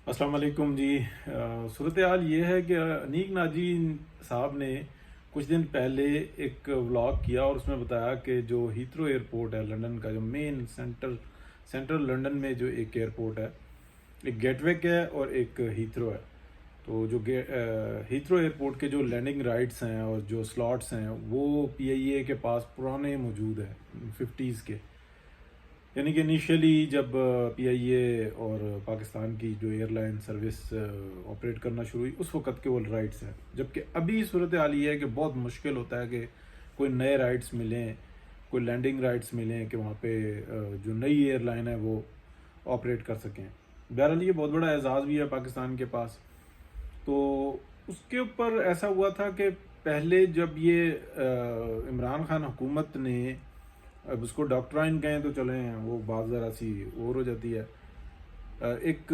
السلام علیکم جی۔ صورتحال یہ ہے کہ انیق ناجی صاحب نے کچھ دن پہلے ایک ولاگ کیا اور اس میں بتایا کہ جو ہیتھرو ایئرپورٹ ہے لندن کا، جو مین سینٹرل لندن میں جو ایک ایئرپورٹ ہے، ایک گیٹ ویک ہے اور ایک ہیتھرو ہے۔ تو جو ہیتھرو ایئرپورٹ کے جو لینڈنگ رائٹس ہیں اور جو سلاٹس ہیں وہ پی آئی اے کے پاس پرانے موجود ہیں 50s کے، یعنی کہ انیشیلی جب پی آئی اے اور پاکستان کی جو ایئر لائن سروس آپریٹ کرنا شروع ہوئی اس وقت کے وہ رائٹس ہیں، جبکہ ابھی صورتحال یہ ہے کہ بہت مشکل ہوتا ہے کہ کوئی نئے رائٹس ملیں، کوئی لینڈنگ رائٹس ملیں کہ وہاں پہ جو نئی ایئر لائن ہے وہ آپریٹ کر سکیں۔ بہرحال یہ بہت بڑا اعزاز بھی ہے پاکستان کے پاس۔ تو اس کے اوپر ایسا ہوا تھا کہ پہلے جب یہ عمران خان حکومت نے، اب اس کو ڈاکٹرائن کہیں تو چلیں وہ بات ذرا سی اور ہو جاتی ہے، ایک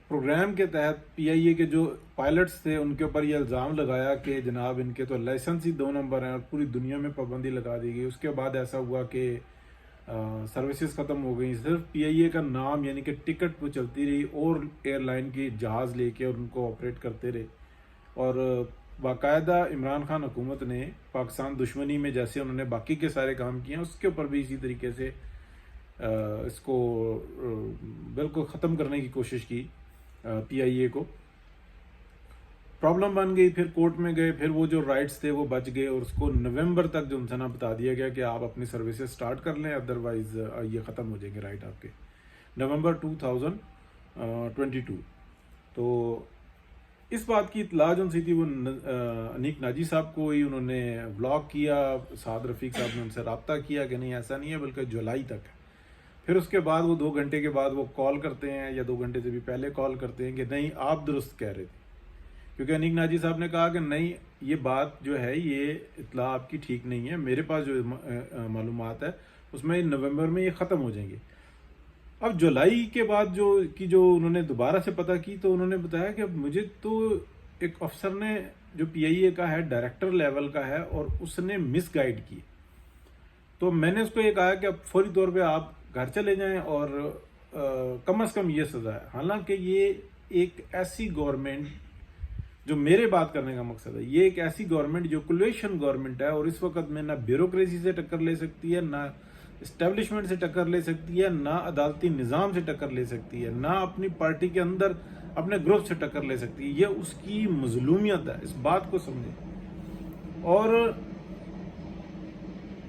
پروگرام کے تحت پی آئی اے کے جو پائلٹس تھے ان کے اوپر یہ الزام لگایا کہ جناب ان کے تو لائسنس ہی 2 نمبر ہیں اور پوری دنیا میں پابندی لگا دی گئی۔ اس کے بعد ایسا ہوا کہ سروسز ختم ہو گئی، صرف پی آئی اے کا نام یعنی کہ ٹکٹ وہ چلتی رہی اور ایئر لائن کی جہاز لے کے اور ان کو آپریٹ کرتے رہے۔ اور باقاعدہ عمران خان حکومت نے پاکستان دشمنی میں جیسے انہوں نے باقی کے سارے کام کیے ہیں اس کے اوپر بھی اسی طریقے سے اس کو بالکل ختم کرنے کی کوشش کی پی آئی اے کو۔ پرابلم بن گئی، پھر کورٹ میں گئے، پھر وہ جو رائٹس تھے وہ بچ گئے اور اس کو نومبر تک جو ان سے نہ بتا دیا گیا کہ آپ اپنی سروسز سٹارٹ کر لیں، ادروائز یہ ختم ہو جائیں گے رائٹ آپ کے، نومبر 2022۔ تو اس بات کی اطلاع جو سی تھی وہ انیق ناجی صاحب کو ہی، انہوں نے ولاگ کیا، سعد رفیق صاحب نے ان سے رابطہ کیا کہ نہیں ایسا نہیں ہے بلکہ جولائی تک ہے۔ پھر اس کے بعد وہ 2 گھنٹے کے بعد وہ کال کرتے ہیں یا 2 گھنٹے سے بھی پہلے کال کرتے ہیں کہ نہیں آپ درست کہہ رہے تھے، کیونکہ انیق ناجی صاحب نے کہا کہ نہیں یہ بات جو ہے یہ اطلاع آپ کی ٹھیک نہیں ہے، میرے پاس جو معلومات ہے اس میں نومبر میں یہ ختم ہو جائیں گے۔ اب جولائی کے بعد جو انہوں نے دوبارہ سے پتہ کی تو انہوں نے بتایا کہ مجھے تو ایک افسر نے جو پی آئی اے کا ہے ڈائریکٹر لیول کا ہے اور اس نے مس گائیڈ کی، تو میں نے اس کو یہ کہا کہ اب فوری طور پہ آپ گھر چلے جائیں اور کم از کم یہ سزا ہے۔ حالانکہ یہ ایک ایسی گورنمنٹ، جو میرے بات کرنے کا مقصد ہے، یہ ایک ایسی گورنمنٹ جو کولیشن گورنمنٹ ہے اور اس وقت میں نہ بیوروکریسی سے ٹکر لے سکتی ہے، نہ اسٹیبلشمنٹ سے ٹکر لے سکتی ہے، نہ عدالتی نظام سے ٹکر لے سکتی ہے، نہ اپنی پارٹی کے اندر اپنے گروپ سے ٹکر لے سکتی ہے۔ یہ اس کی مظلومیت ہے، اس بات کو سمجھیں۔ اور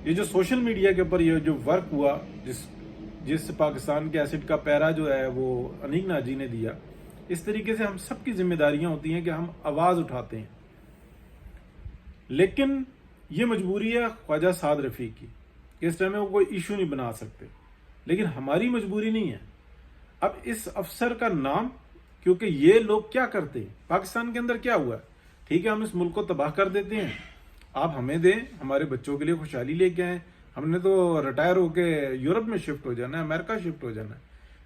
یہ جو سوشل میڈیا کے اوپر یہ جو ورک ہوا، جس پاکستان کے ایسڈ کا پیرا جو ہے وہ انیق ناجی نے دیا، اس طریقے سے ہم سب کی ذمہ داریاں ہوتی ہیں کہ ہم آواز اٹھاتے ہیں، لیکن یہ مجبوری ہے خواجہ سعد رفیق کی کہ اس ٹائم میں وہ کوئی ایشو نہیں بنا سکتے، لیکن ہماری مجبوری نہیں ہے۔ اب اس افسر کا نام، کیونکہ یہ لوگ کیا کرتے ہیں پاکستان کے اندر کیا ہوا ہے، ٹھیک ہے ہم اس ملک کو تباہ کر دیتے ہیں، آپ ہمیں دیں، ہمارے بچوں کے لیے خوشحالی لے کے آئیں، ہم نے تو ریٹائر ہو کے یورپ میں شفٹ ہو جانا ہے، امریکہ شفٹ ہو جانا ہے۔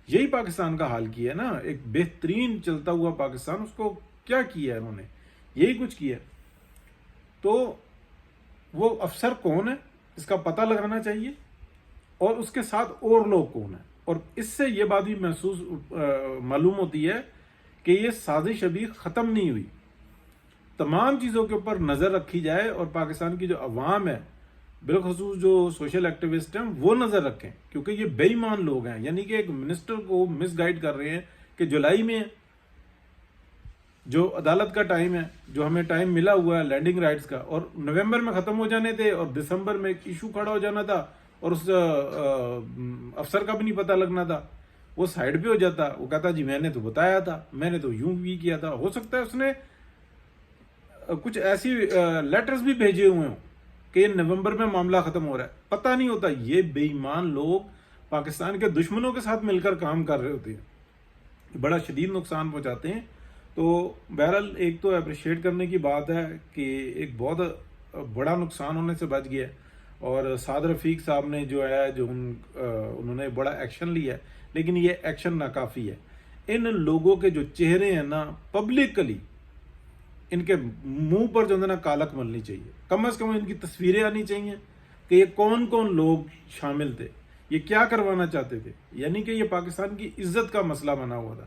یہی پاکستان کا حال کیا ہے نا، ایک بہترین چلتا ہوا پاکستان، اس کو کیا کیا ہے انہوں نے، یہی کچھ کیا۔ تو وہ افسر کون ہے اس کا پتہ لگانا چاہیے، اور اس کے ساتھ اور لوگ کون ہیں، اور اس سے یہ بات بھی معلوم ہوتی ہے کہ یہ سازش ابھی ختم نہیں ہوئی۔ تمام چیزوں کے اوپر نظر رکھی جائے اور پاکستان کی جو عوام ہے، بالخصوص جو سوشل ایکٹیوسٹ ہیں، وہ نظر رکھیں، کیونکہ یہ بے ایمان لوگ ہیں، یعنی کہ ایک منسٹر کو مس گائیڈ کر رہے ہیں کہ جولائی میں جو عدالت کا ٹائم ہے، جو ہمیں ٹائم ملا ہوا ہے لینڈنگ رائٹس کا، اور نومبر میں ختم ہو جانے تھے اور دسمبر میں ایک ایشو کھڑا ہو جانا تھا اور اس افسر کا بھی نہیں پتہ لگنا تھا، وہ سائڈ پہ ہو جاتا، وہ کہتا جی میں نے تو بتایا تھا، میں نے تو یوں بھی کیا تھا۔ ہو سکتا ہے اس نے کچھ ایسی لیٹرز بھی بھیجے ہوئے ہوں کہ نومبر میں معاملہ ختم ہو رہا ہے، پتہ نہیں ہوتا۔ یہ بے ایمان لوگ پاکستان کے دشمنوں کے ساتھ مل کر کام کر رہے ہوتے ہیں، بڑا شدید نقصان پہنچاتے ہیں۔ تو بہرحال ایک تو اپریشیٹ کرنے کی بات ہے کہ ایک بہت بڑا نقصان ہونے سے بچ گیا ہے، اور سعد رفیق صاحب نے جو ہے انہوں نے بڑا ایکشن لیا ہے، لیکن یہ ایکشن ناکافی ہے۔ ان لوگوں کے جو چہرے ہیں نا، پبلکلی ان کے منہ پر جو ہے نا کالک ملنی چاہیے، کم از کم ان کی تصویریں آنی چاہیے کہ یہ کون کون لوگ شامل تھے، یہ کیا کروانا چاہتے تھے، یعنی کہ یہ پاکستان کی عزت کا مسئلہ بنا ہوا تھا۔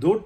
2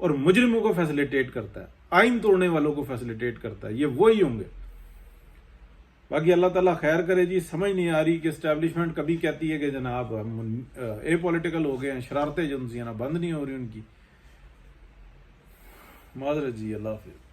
اور مجرموں کو فیسلیٹیٹ کرتا ہے، آئین توڑنے والوں کو فیسلیٹیٹ کرتا ہے، یہ وہی ہوں گے۔ باقی اللہ تعالیٰ خیر کرے جی، سمجھ نہیں آ رہی کہ اسٹیبلشمنٹ کبھی کہتی ہے کہ جناب ہم اے پولیٹیکل ہو گئے ہیں، شرارتیں جو ان سے نا بند نہیں ہو رہی ان کی۔ معذرت جی، اللہ حافظ۔